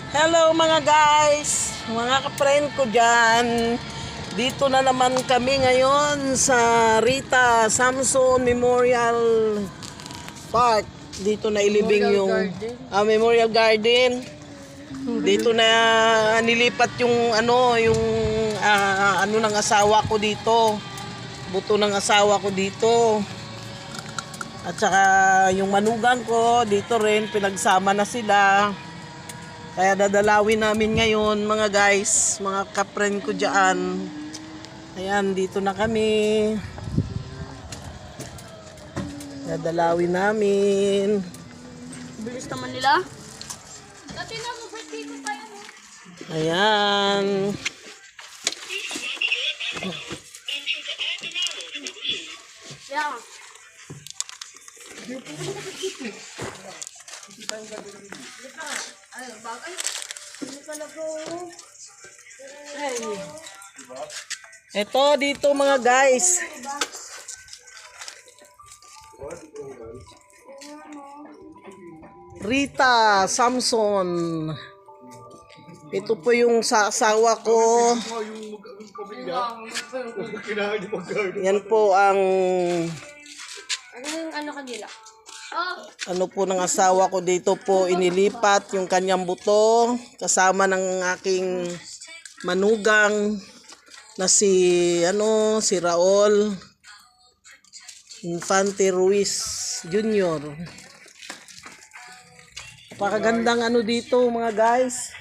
Hello mga guys, mga ka-friend ko dyan. Dito na naman kami ngayon sa Rita Samson Memorial Park. Dito na ilibing yung Memorial Garden. Dito na nilipat yung ano ng asawa ko dito. Buto ng asawa ko dito. At saka yung manugang ko dito rin pinagsama na sila. Kaya dadalawin namin ngayon mga guys, mga ka-friend ko dyan. Ayan, dito na kami. Dadalawin namin. Bilis naman nila. Dati na mo, birthday ko pa yan. Ayan. Yeah. Ay, bagay. Hindi ka na po. Ito dito mga guys. Rita Samson. Ito po yung sa asawa ko. Yan po ang Ano kanila? Oh, ano po ng asawa ko dito po inilipat yung kanyang buto kasama ng aking manugang na si Raul Infante Ruiz Jr. Napakagandang ano dito mga guys.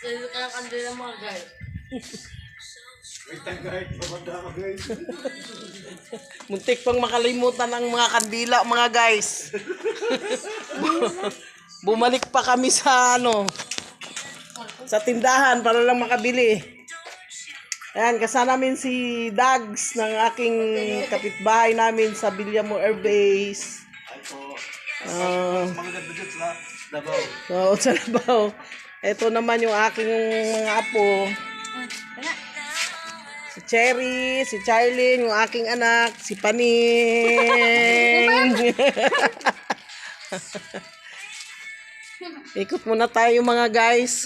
sa'yo kaya kandila mga guys. Muntik pang makalimutan ang mga kandila mga guys. Bumalik pa kami sa sa tindahan para lang makabili. Ayan, kasama namin si Dags ng aking kapitbahay namin sa Villamor Air Base. Sa Davao. Ito naman yung aking mga apo. Si Cherry, si Charlene, yung aking anak, si Paning. Ikot muna tayo mga guys.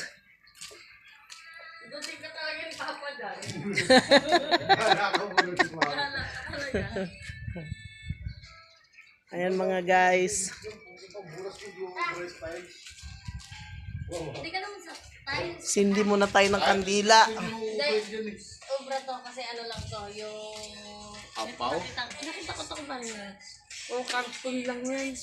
Duting ka talaga yung papa dyan. Ayan mga guys. Hindi ka naman sa tayo. Sindi muna tayo ng kandila. Hindi. Obra to kasi ano lang to, yung... Apaw? Nakita ko to ba niya? O, karton lang yan.